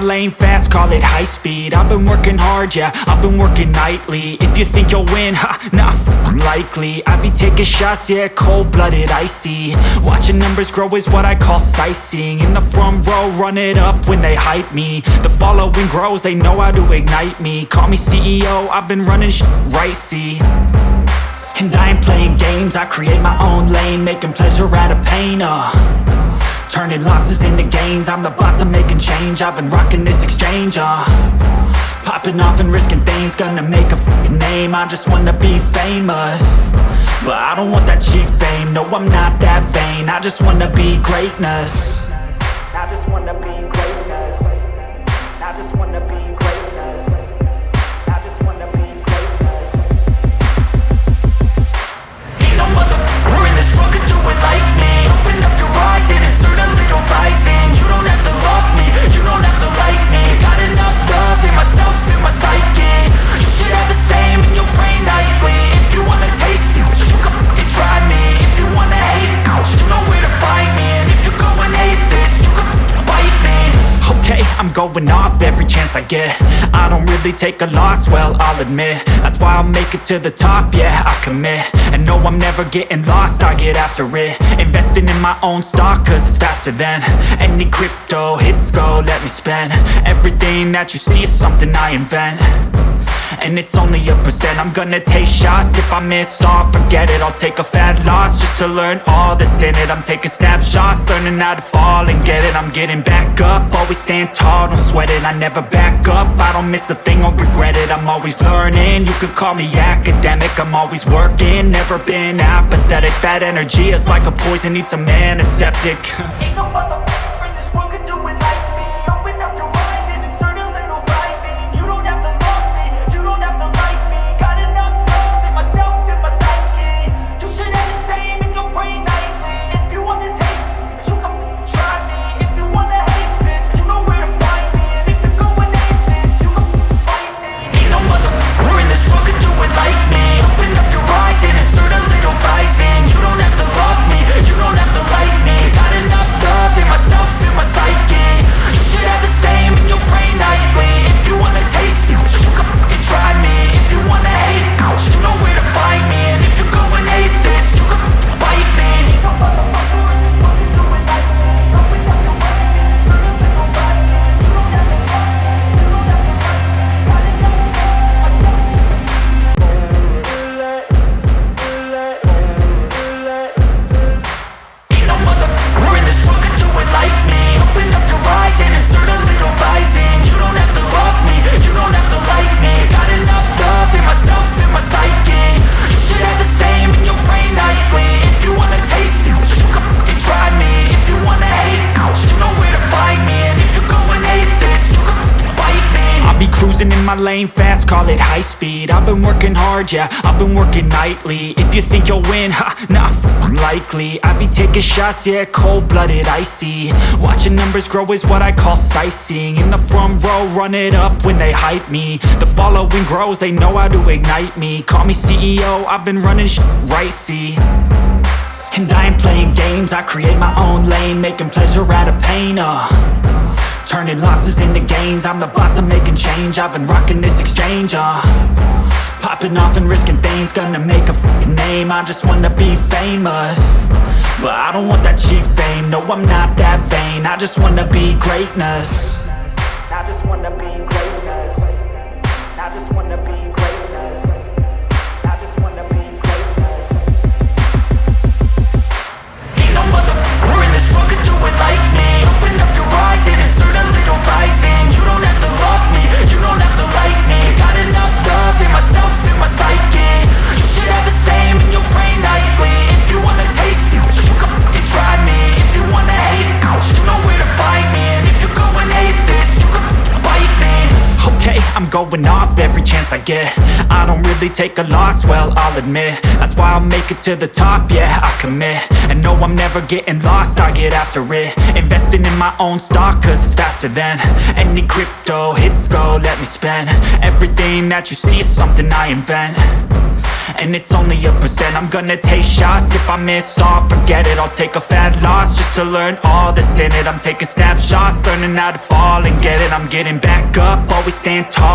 lane fast, call it high speed. I've been working hard, yeah, I've been working nightly. If you think you'll win, ha, not likely. I be taking shots, yeah, cold-blooded, icy. Watching numbers grow is what I call sightseeing. In the front row, run it up when they hype me. The following grows, they know how to ignite me. Call me CEO, I've been running right, see. And I ain't playing games, I create my own lane, making pleasure out of pain, turning losses into gains. I'm the boss, I'm making change. I've been rocking this exchange, popping off and risking things. Gonna make a f***ing name. I just wanna be famous, but I don't want that cheap fame. No, I'm not that vain. I just wanna be greatness. I just wanna be greatness. I just wanna be greatness. I just wanna be greatness. Ain't no motherfucker in this world could do it like me. Open up your eyes and insert a little rising. You don't have to love me, you don't have to like me. Got enough love in myself, in my psyche. You should have the same in your brain nightly. If you wanna taste me, you can fucking try me. If you wanna hate me, you know where to find me. And if you go and hate this, you can fucking bite me. Okay, I'm going off every chance I get. I don't really take a loss, well, I'll admit. That's why I'll make it to the top, yeah, I commit. And no, I'm never getting lost, I get after it. Investing in my own stock, cause it's faster than any crypto hits go, let me spend. Everything that you see is something I invent, and it's only a percent. I'm gonna take shots, if I miss all, forget it. I'll take a fat loss just to learn all that's in it. I'm taking snapshots, learning how to fall and get it. I'm getting back up, always stand tall, don't sweat it. I never back up, I don't miss a thing or regret it. I'm always learning, you could call me academic. I'm always working, never been apathetic. That energy is like a poison, needs some antiseptic. Ain't no motherfucker in this world could do it like me. Open up your eyes and insert a little rising. You don't have to love me, you don't have to like me. Got enough love in myself, in my psyche. You should have the same in your brain nightly. If you wanna taste me, you can try me. If you wanna hate bitch, you know where to find me. And if you go and hate this, you can fight me. Ain't no motherfucker in this world could do it like me. Open up your eyes and insert a little rising. You don't have to love me, you don't have to like me. Got enough love in myself, in my psyche. You should have the same in your brain nightly. If you wanna taste me, you can fucking try me. If you wanna hate me, you know where to find me. And if you go and hate this, you can fucking bite me. Ain't no motherfucker in this world can do it like me. Open up your eyes and insert a little rising. You don't have to love me, you don't have to like me. Got enough love. Ain't no motherfucker in this world could do it like me. Open up your eyes and insert a little rising. You don't have to love me, you don't have to like me. Got enough love in myself, in my psyche. You should have the same in your brain nightly. If you wanna taste me, you can fucking try me. If you wanna hate me, you know where to find me. And if you go and hate this, you can fucking bite me. I'll be cruising in my lane fast, call it high speed. I've been working hard, yeah, I've been working nightly. If you think you'll win, ha, not likely. I be taking shots, yeah, cold-blooded, icy. Watching numbers grow is what I call sightseeing. In the front row, run it up when they hype me. The following grows, they know how to ignite me. Call me CEO, I've been running right, see. And I ain't playing games, I create my own lane, making pleasure out of pain, turning losses into gains. I'm the boss, I'm making change. I've been rocking this exchange, popping off and risking things. Gonna make a f***ing name. I just wanna be famous, but I don't want that cheap fame. No, I'm not that vain. I just wanna be greatness. I just wanna be greatness. I just wanna be greatness. I just wanna be greatness. Ain't no motherfucker in this world could do it like me. Open up your eyes and insert a little rising. You don't have to love me, you don't have to like me. Got enough love in myself, in my psyche. You should have the same in your brain nightly. If you wanna taste me, you can fucking try me. If you wanna hate me, you know where to find me. And if you go and hate this, you can fucking bite me. Okay, I'm going off every chance I get. I don't really take a loss, well, I'll admit. That's why I'll make it to the top, yeah, I commit. And no, I'm never getting lost, I get after it. Investing in my own stock, cause it's faster than any crypto hits go, let me spend. Everything that you see is something I invent, and it's only a percent. I'm gonna take shots, if I miss all, forget it. I'll take a fat loss just to learn all that's in it. I'm taking snapshots, learning how to fall and get it. I'm getting back up, always stand tall.